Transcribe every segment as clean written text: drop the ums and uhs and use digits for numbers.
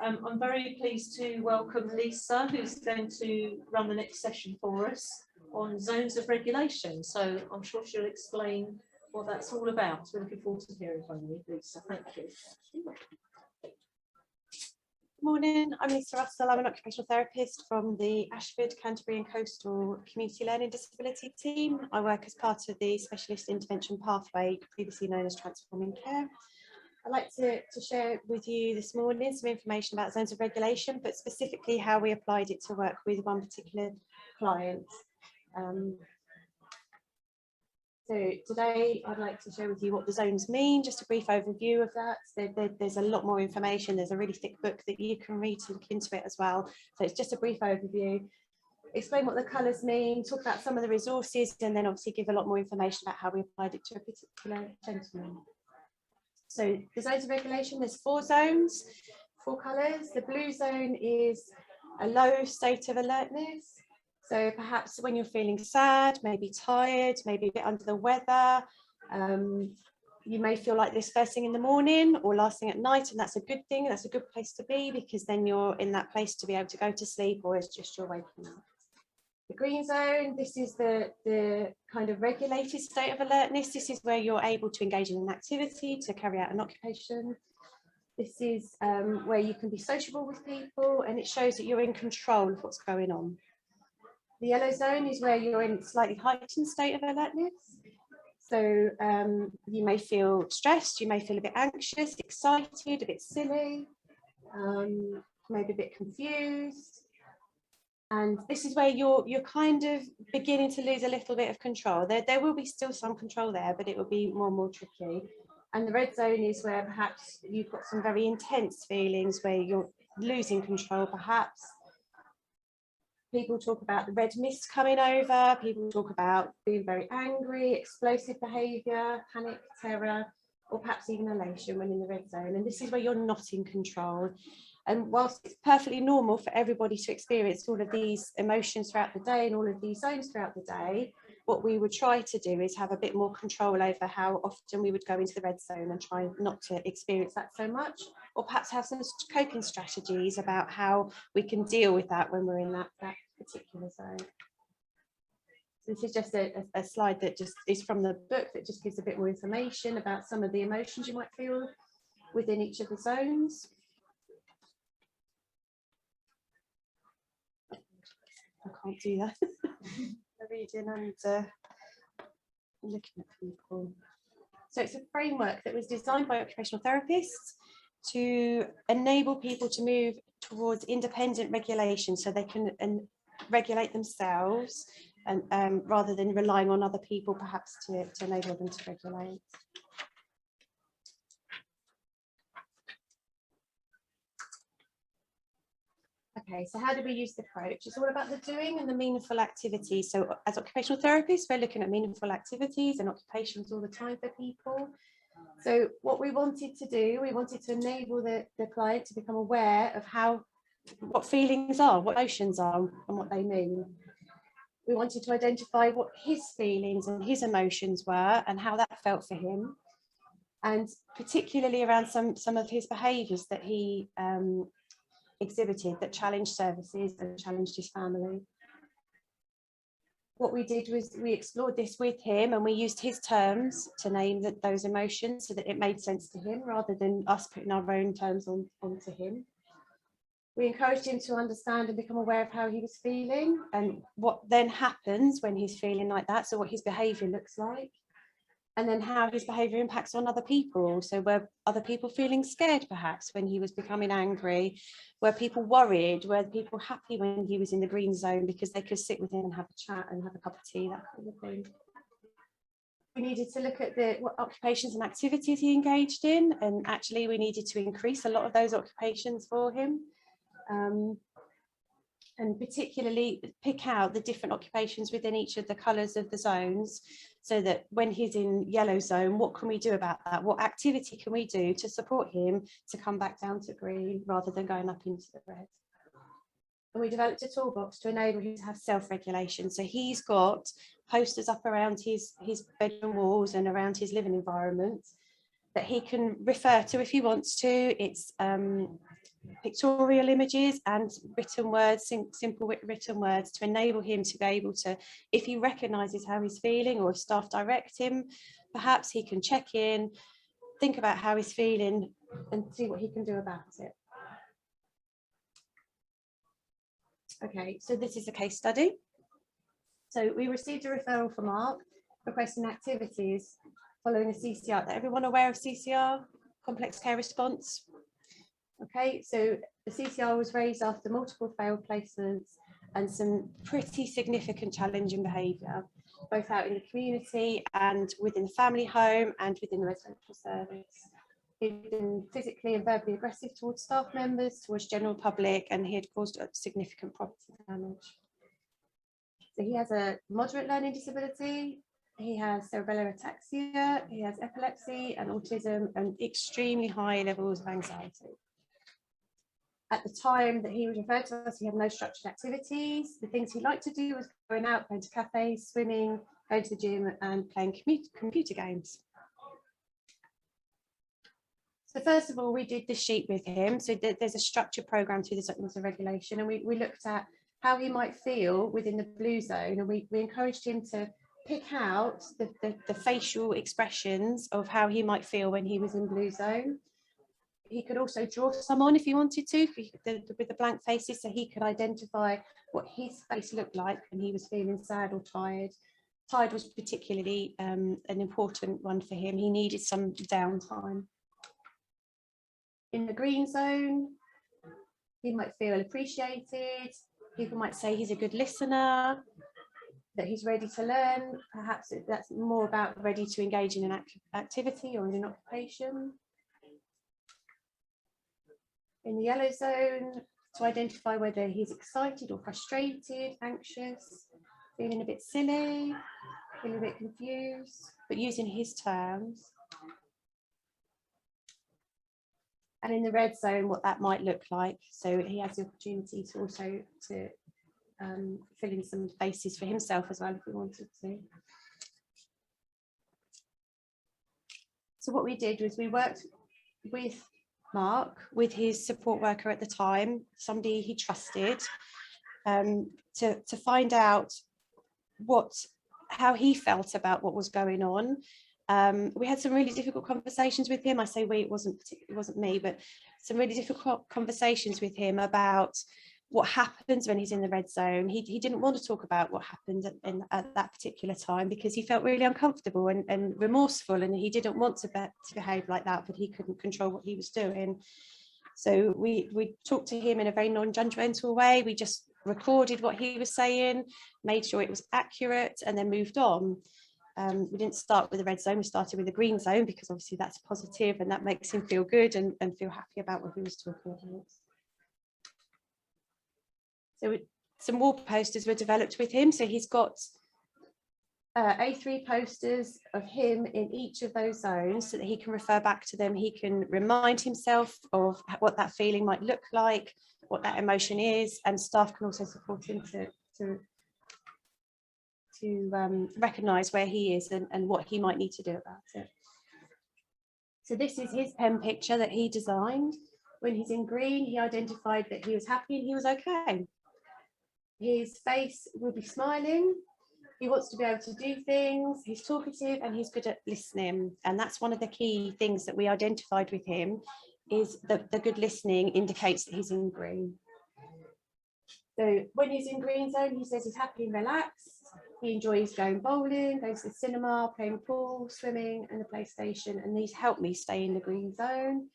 I'm very pleased to welcome Lisa, who's going to run the next session for us on zones of regulation. So I'm sure she'll explain what that's all about. We're looking forward to hearing from you, Lisa. Thank you. Morning, I'm Lisa Russell. I'm an occupational therapist from the Ashford, Canterbury and Coastal Community Learning Disability team. I work as part of the Specialist Intervention Pathway, previously known as Transforming Care. I'd like to share with you this morning some information about zones of regulation, but specifically how we applied it to work with one particular client. So today I'd like to share with you what the zones mean, just a brief overview of that. There's a lot more information. There's a really thick book that you can read to look into it as well. So it's just a brief overview. Explain what the colours mean, talk about some of the resources, and then obviously give a lot more information about how we applied it to a particular gentleman. So the zones of regulation, there's 4 zones, 4 colours. The blue zone is a low state of alertness. So perhaps when you're feeling sad, maybe tired, maybe a bit under the weather, you may feel like this first thing in the morning or last thing at night, and that's a good thing. That's a good place to be, because then you're in that place to be able to go to sleep, or it's just you're waking up. The green zone, this is the kind of regulated state of alertness. This is where you're able to engage in an activity, to carry out an occupation. This is where you can be sociable with people, and it shows that you're in control of what's going on. The yellow zone is where you're in slightly heightened state of alertness. So you may feel stressed, you may feel a bit anxious, excited, a bit silly, maybe a bit confused. And this is where you're kind of beginning to lose a little bit of control. There will be still some control there, but it will be more and more tricky. And the red zone is where perhaps you've got some very intense feelings where you're losing control perhaps. People talk about the red mist coming over, people talk about being very angry, explosive behaviour, panic, terror, or perhaps even elation when in the red zone. And this is where you're not in control. And whilst it's perfectly normal for everybody to experience all of these emotions throughout the day and all of these zones throughout the day, what we would try to do is have a bit more control over how often we would go into the red zone and try not to experience that so much, or perhaps have some coping strategies about how we can deal with that when we're in that particular zone. So this is just a slide that just is from the book that just gives a bit more information about some of the emotions you might feel within each of the zones. I can't do that. Reading and looking at people. So it's a framework that was designed by occupational therapists to enable people to move towards independent regulation, so they can regulate themselves, and rather than relying on other people perhaps to enable them to regulate. Okay, so how do we use the approach? It's all about the doing and the meaningful activity. So as occupational therapists, we're looking at meaningful activities and occupations all the time for people. So what we wanted to do, we wanted to enable the client to become aware of what feelings are, what emotions are, and what they mean. We wanted to identify what his feelings and his emotions were and how that felt for him, and particularly around some of his behaviours that he exhibited that challenged services and challenged his family. What we did was we explored this with him, and we used his terms to name those emotions so that it made sense to him rather than us putting our own terms onto him. We encouraged him to understand and become aware of how he was feeling and what then happens when he's feeling like that, so what his behaviour looks like, and then how his behaviour impacts on other people. So were other people feeling scared perhaps when he was becoming angry? Were people worried? Were people happy when he was in the green zone because they could sit with him and have a chat and have a cup of tea, that kind of thing? We needed to look at what occupations and activities he engaged in, and actually we needed to increase a lot of those occupations for him. And particularly pick out the different occupations within each of the colours of the zones, so that when he's in yellow zone, what can we do about that? What activity can we do to support him to come back down to green rather than going up into the red? And we developed a toolbox to enable him to have self-regulation. So he's got posters up around his bedroom walls and around his living environment that he can refer to if he wants to. It's pictorial images and written words, simple written words, to enable him to be able to, if he recognises how he's feeling, or if staff direct him, perhaps he can check in, think about how he's feeling and see what he can do about it. Okay, so this is a case study. So we received a referral from Mark requesting activities following a CCR. Everyone aware of CCR, complex care response? Okay, so the CCR was raised after multiple failed placements and some pretty significant challenging behaviour, both out in the community and within the family home and within the residential service. He'd been physically and verbally aggressive towards staff members, towards general public, and he had caused significant property damage. So he has a moderate learning disability, he has cerebellar ataxia, he has epilepsy and autism, and extremely high levels of anxiety. At the time that he was referred to us, he had no structured activities. The things he liked to do was going out, going to cafes, swimming, going to the gym and playing computer games. So first of all, we did this sheet with him. So there's a structured programme through the Zones of Regulation, and we looked at how he might feel within the blue zone, and we encouraged him to pick out the facial expressions of how he might feel when he was in blue zone. He could also draw some on if he wanted to, with the blank faces, so he could identify what his face looked like when he was feeling sad or tired. Tired was particularly an important one for him. He needed some downtime. In the green zone, he might feel appreciated. People might say he's a good listener, that he's ready to learn. Perhaps that's more about ready to engage in an activity or in an occupation. In the yellow zone, to identify whether he's excited or frustrated, anxious, feeling a bit silly, feeling a bit confused, but using his terms. And in the red zone, what that might look like. So he has the opportunity to also fill in some faces for himself as well, if he wanted to. So what we did was we worked with Mark, with his support worker at the time, somebody he trusted, to find out how he felt about what was going on. We had some really difficult conversations with him. I say we, it wasn't me, but some really difficult conversations with him about what happens when he's in the red zone. He didn't want to talk about what happened at that particular time because he felt really uncomfortable and remorseful, and he didn't want to behave like that, but he couldn't control what he was doing. So we talked to him in a very non-judgmental way. We just recorded what he was saying, made sure it was accurate, and then moved on. We didn't start with the red zone, we started with the green zone because obviously that's positive and that makes him feel good and feel happy about what he was talking about. So some wall posters were developed with him. So he's got A3 posters of him in each of those zones so that he can refer back to them. He can remind himself of what that feeling might look like, what that emotion is, and staff can also support him to recognise where he is and what he might need to do about it. So this is his pen picture that he designed. When he's in green, he identified that he was happy and he was okay. His face will be smiling. He wants to be able to do things. He's talkative and he's good at listening. And that's one of the key things that we identified with him, is that the good listening indicates that he's in green. So when he's in green zone, he says he's happy and relaxed. He enjoys going bowling, going to the cinema, playing pool, swimming, and the PlayStation. And these help me stay in the green zone.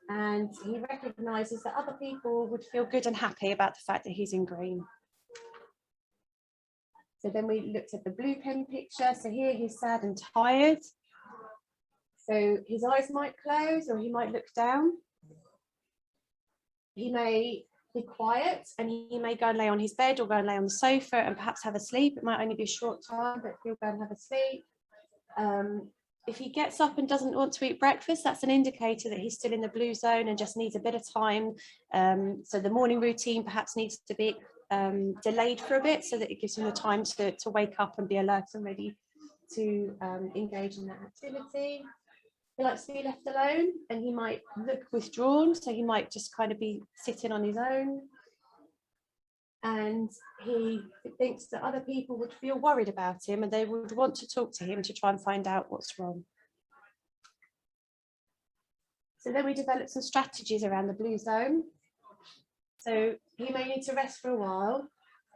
And he recognises that other people would feel good and happy about the fact that he's in green. So then we looked at the blue pen picture. So here he's sad and tired. So his eyes might close or he might look down. He may be quiet and he may go and lay on his bed or go and lay on the sofa and perhaps have a sleep. It might only be a short time, but he'll go and have a sleep. If he gets up and doesn't want to eat breakfast, that's an indicator that he's still in the blue zone and just needs a bit of time. So the morning routine perhaps needs to be delayed for a bit so that it gives him the time to wake up and be alert and ready to engage in that activity. He likes to be left alone, and he might look withdrawn, so he might just kind of be sitting on his own. And he thinks that other people would feel worried about him and they would want to talk to him to try and find out what's wrong. So then we developed some strategies around the blue zone. So he may need to rest for a while,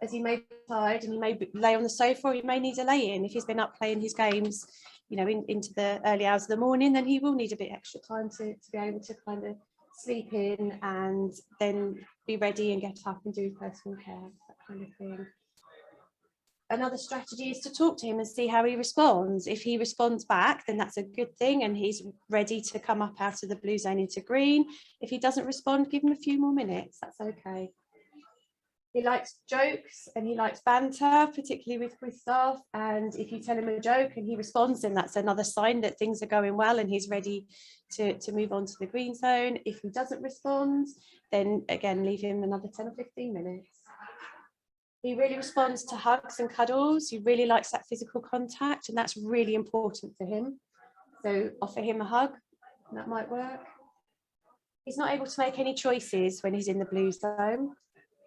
as he may be tired, and he may lay on the sofa, or he may need to lay in. If he's been up playing his games, you know, into the early hours of the morning, then he will need a bit extra time to be able to kind of sleep in and then be ready and get up and do personal care, that kind of thing. Another strategy is to talk to him and see how he responds. If he responds back, then that's a good thing and he's ready to come up out of the blue zone into green. If he doesn't respond, give him a few more minutes, that's okay. He likes jokes and he likes banter, particularly with staff. And if you tell him a joke and he responds, then that's another sign that things are going well and he's ready to move on to the green zone. If he doesn't respond, then again, leave him another 10 or 15 minutes. He really responds to hugs and cuddles. He really likes that physical contact, and that's really important for him. So offer him a hug, that might work. He's not able to make any choices when he's in the blue zone.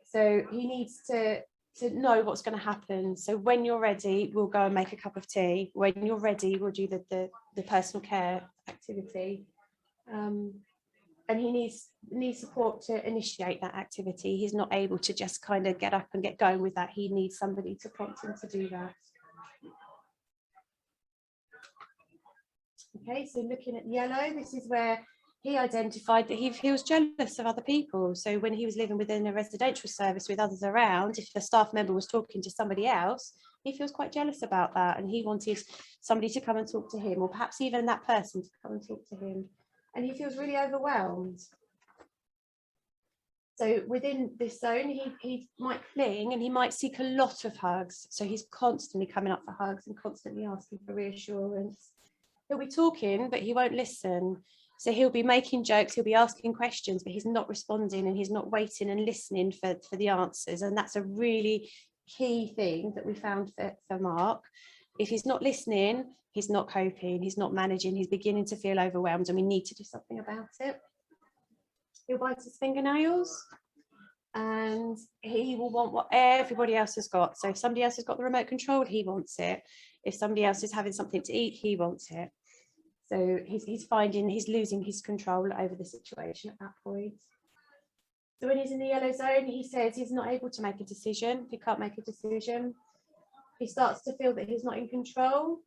So he needs to know what's going to happen. So when you're ready, we'll go and make a cup of tea. When you're ready, we'll do the personal care activity. And he needs support to initiate that activity. He's not able to just kind of get up and get going with that. He needs somebody to prompt him to do that. Okay, so looking at yellow, this is where he identified that he feels jealous of other people. So when he was living within a residential service with others around, if a staff member was talking to somebody else, he feels quite jealous about that. And he wanted somebody to come and talk to him, or perhaps even that person to come and talk to him. And he feels really overwhelmed. So within this zone, he might cling and he might seek a lot of hugs. So he's constantly coming up for hugs and constantly asking for reassurance. He'll be talking, but he won't listen. So he'll be making jokes, he'll be asking questions, but he's not responding and he's not waiting and listening for the answers. And that's a really key thing that we found for Mark. If he's not listening, he's not coping, he's not managing, he's beginning to feel overwhelmed, and we need to do something about it. He'll bite his fingernails and he will want what everybody else has got. So if somebody else has got the remote control, he wants it. If somebody else is having something to eat, he wants it. So he's finding he's losing his control over the situation at that point. So when he's in the yellow zone, he says he's not able to make a decision. He can't make a decision. He starts to feel that he's not in control.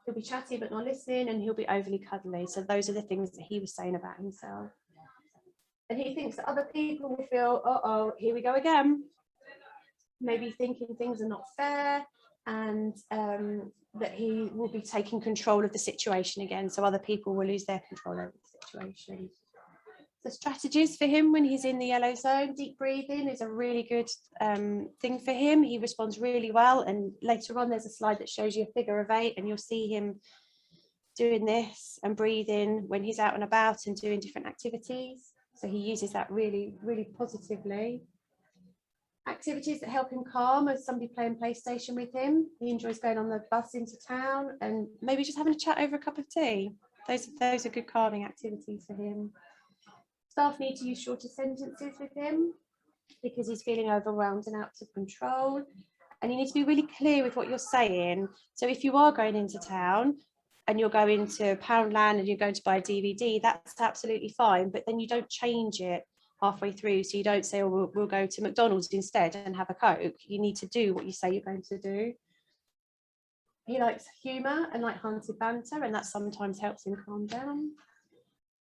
He'll be chatty but not listening, and he'll be overly cuddly. So those are the things that he was saying about himself. And he thinks that other people will feel, uh-oh, here we go again. Maybe thinking things are not fair, and that he will be taking control of the situation again. So other people will lose their control over the situation. The strategies for him when he's in the yellow zone, deep breathing is a really good thing for him. He responds really well. And later on, there's a slide that shows you a figure of 8, and you'll see him doing this and breathing when he's out and about and doing different activities. So he uses that really, really positively. Activities that help him calm, as somebody playing PlayStation with him. He enjoys going on the bus into town and maybe just having a chat over a cup of tea. Those are good calming activities for him. Staff need to use shorter sentences with him because he's feeling overwhelmed and out of control. And you need to be really clear with what you're saying. So if you are going into town and you're going to Poundland and you're going to buy a DVD, that's absolutely fine. But then you don't change it halfway through. So you don't say, oh, we'll go to McDonald's instead and have a Coke. You need to do what you say you're going to do. He likes humour and light-hearted banter, and that sometimes helps him calm down.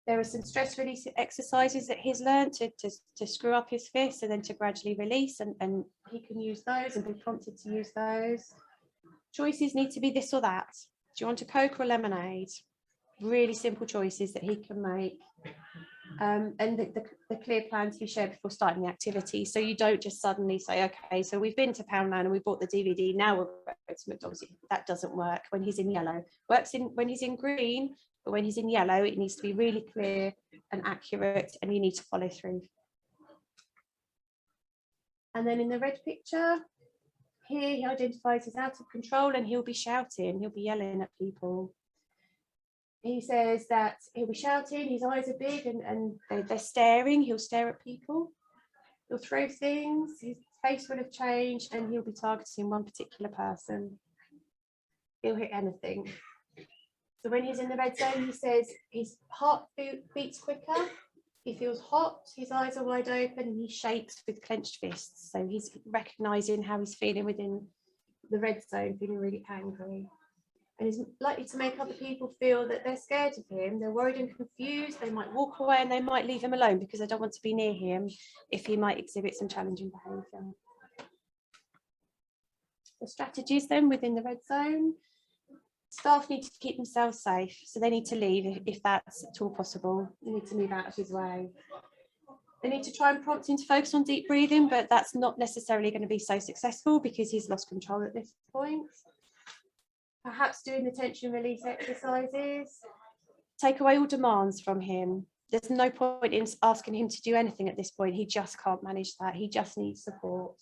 There are some stress release exercises that he's learned to screw up his fists and then to gradually release, and he can use those and be prompted to use those. Choices need to be this or that. Do you want a Coke or a lemonade? Really simple choices that he can make. And the clear plan to be shared before starting the activity. So you don't just suddenly say, okay, so we've been to Poundland and we bought the DVD, now we'll go to McDonald's. That doesn't work when he's in yellow. Works when he's in green, but when he's in yellow, it needs to be really clear and accurate, and you need to follow through. And then in the red picture, here he identifies as out of control and he'll be shouting, he'll be yelling at people. He says that he'll be shouting, his eyes are big and they're staring, he'll stare at people, he'll throw things, his face will have changed and he'll be targeting one particular person. He'll hit anything. So when he's in the red zone, he says his heart beats quicker, he feels hot, his eyes are wide open and he shakes with clenched fists. So he's recognising how he's feeling within the red zone, feeling really angry. And he's likely to make other people feel that they're scared of him, they're worried and confused, they might walk away and they might leave him alone because they don't want to be near him if he might exhibit some challenging behaviour. The strategies then within the red zone. Staff need to keep themselves safe, so they need to leave if that's at all possible. They need to move out of his way. They need to try and prompt him to focus on deep breathing, but that's not necessarily going to be so successful because he's lost control at this point. Perhaps doing the tension release exercises. Take away all demands from him. There's no point in asking him to do anything at this point. He just can't manage that. He just needs support.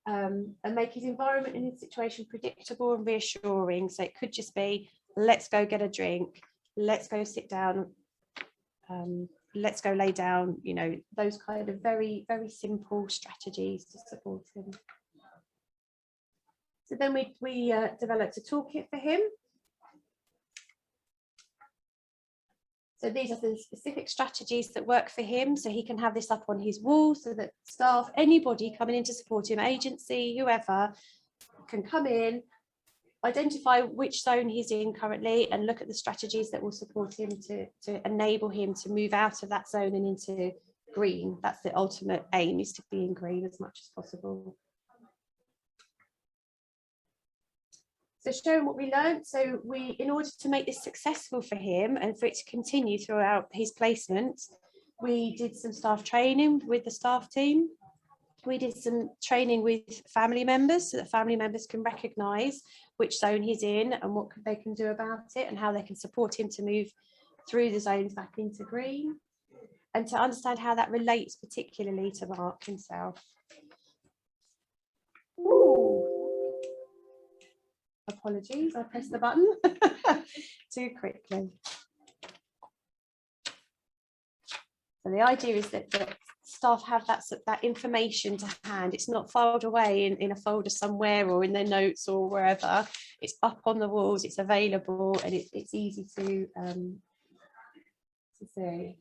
And make his environment and his situation predictable and reassuring. So it could just be, let's go get a drink, let's go sit down, let's go lay down, you know, those kind of very, very simple strategies to support him. So then we developed a toolkit for him. So these are the specific strategies that work for him. So he can have this up on his wall so that staff, anybody coming in to support him, agency, whoever, can come in, identify which zone he's in currently and look at the strategies that will support him to enable him to move out of that zone and into green. That's the ultimate aim, is to be in green as much as possible. So showing what we learned, so in order to make this successful for him and for it to continue throughout his placement, we did some staff training with the staff team. We did some training with family members so that family members can recognise which zone he's in and what they can do about it and how they can support him to move through the zones back into green, and to understand how that relates particularly to Mark himself. Ooh. Apologies, I pressed the button too quickly. So the idea is that staff have that information to hand. It's not filed away in a folder somewhere or in their notes or wherever. It's up on the walls, it's available, and it's easy to see.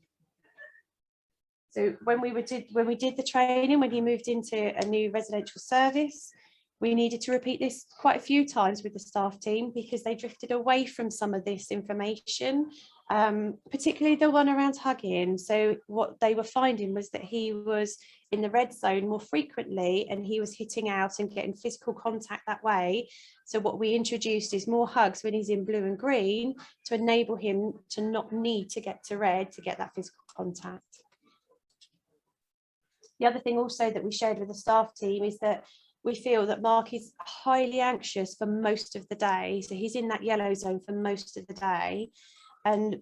So when we did the training, when he moved into a new residential service, we needed to repeat this quite a few times with the staff team because they drifted away from some of this information, particularly the one around hugging. So what they were finding was that he was in the red zone more frequently and he was hitting out and getting physical contact that way. So what we introduced is more hugs when he's in blue and green to enable him to not need to get to red to get that physical contact. The other thing also that we shared with the staff team is that we feel that Mark is highly anxious for most of the day. So he's in that yellow zone for most of the day. And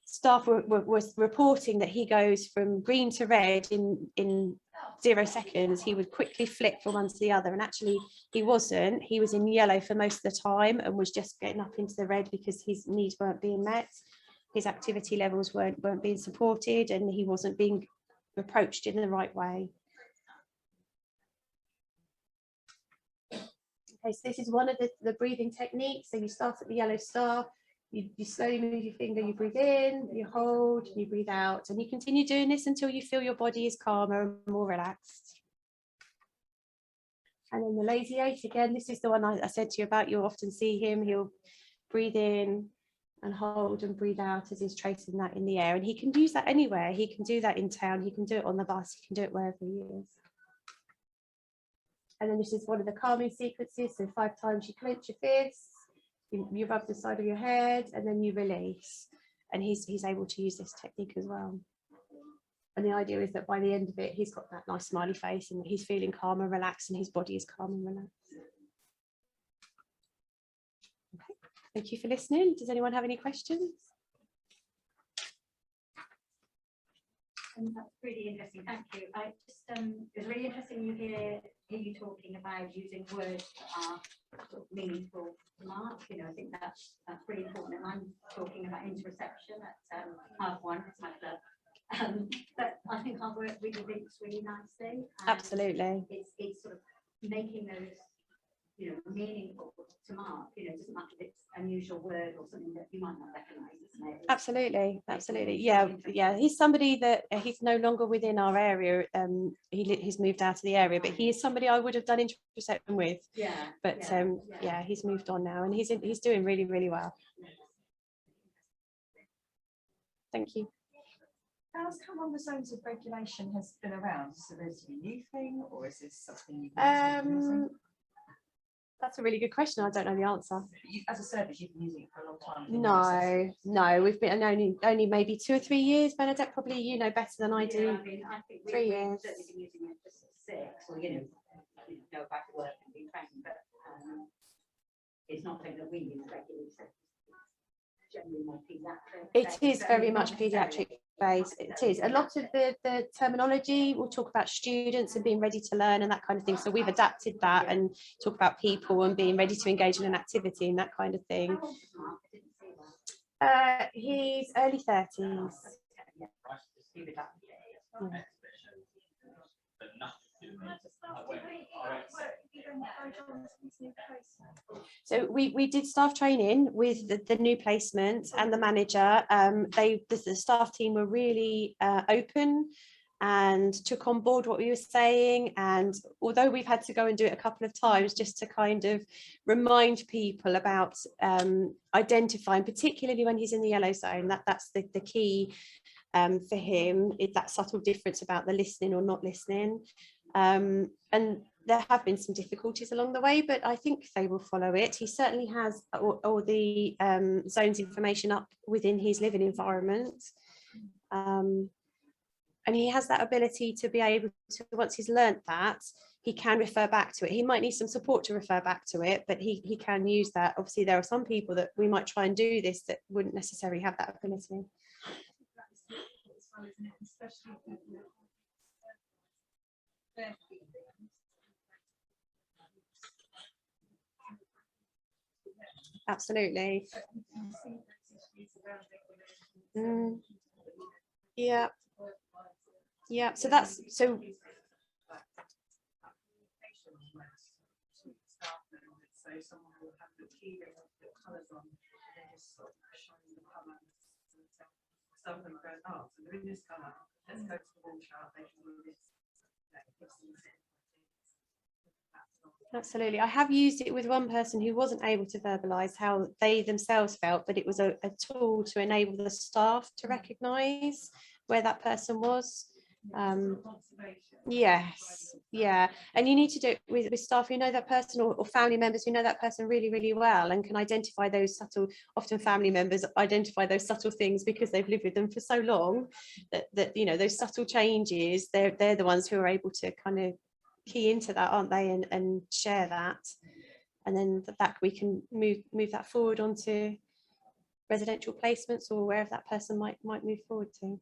staff was reporting that he goes from green to red in 0 seconds. He would quickly flip from one to the other. And actually he wasn't. He was in yellow for most of the time and was just getting up into the red because his needs weren't being met. His activity levels weren't being supported and he wasn't being approached in the right way. Okay, so this is one of the breathing techniques. So you start at the yellow star, you slowly move your finger, you breathe in, you hold, you breathe out, and you continue doing this until you feel your body is calmer and more relaxed. And then the lazy 8, again, this is the one I said to you about. You'll often see him, he'll breathe in and hold and breathe out as he's tracing that in the air. And he can use that anywhere. He can do that in town, he can do it on the bus, he can do it wherever he is. And then this is one of the calming sequences. So 5 times you clench your fists, you rub the side of your head, and then you release. And he's able to use this technique as well. And the idea is that by the end of it, he's got that nice smiley face and he's feeling calm and relaxed and his body is calm and relaxed. Okay, thank you for listening. Does anyone have any questions? That's really interesting, thank you. It's really interesting to hear you talking about using words that are sort of meaningful to mark. You know, I think that's really important. And I'm talking about interception at half one. But I think our work really links really nicely. Absolutely. It's sort of making those, you know, meaningful to Mark. You know, it doesn't matter if it's an unusual word or something that you might not recognise, isn't it? Absolutely, absolutely. Yeah. He's somebody that he's no longer within our area. He's moved out of the area, but he is somebody I would have done interception with. Yeah. But yeah, he's moved on now, and he's doing really, really well. Thank you. How's come on the zones of regulation has been around? Is it a relatively new thing, or is this something you've been using? That's a really good question. I don't know the answer. As a service, you've been using it for a long time. No, we've been only maybe 2 or 3 years. Bernadette, probably you know better than I do. Yeah, I mean, I think 3 years. We've certainly been using it for 6, or you know, back to work and be trained, but it's not something that we use regularly. So generally more paediatric. It is very much paediatric based. It is a lot of the terminology. We'll talk about students and being ready to learn and that kind of thing. So we've adapted that and talk about people and being ready to engage in an activity and that kind of thing. How old is Mark? I didn't see that. He's early 30s. Yeah. He would have- Yeah. So we did staff training with the new placement and the manager. The staff team were really open and took on board what we were saying. And although we've had to go and do it a couple of times just to kind of remind people about identifying, particularly when he's in the yellow zone, that's the key for him, is that subtle difference about the listening or not listening. And there have been some difficulties along the way, but I think they will follow it. He certainly has all the zones information up within his living environment. And he has that ability to be able to, once he's learnt that, he can refer back to it. He might need some support to refer back to it, but he can use that. Obviously, there are some people that we might try and do this that wouldn't necessarily have that ability. Absolutely. Yeah. Yeah. So that's so. So someone will have the key that will put colours on, and then just sort of showing the colour. Some of them go, oh, so they're in this colour. Let's go to the wall chart. They can do this. Absolutely. I have used it with one person who wasn't able to verbalise how they themselves felt, but it was a tool to enable the staff to recognise where that person was. Yes, yeah, and you need to do it with staff who know that person, or family members who know that person really, really well and can identify those subtle, often family members identify those subtle things because they've lived with them for so long that you know, those subtle changes, they're the ones who are able to kind of key into that, aren't they, and share that, and then that we can move that forward onto residential placements or wherever that person might move forward to.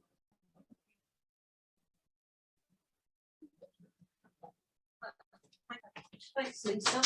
Thanks, Lisa.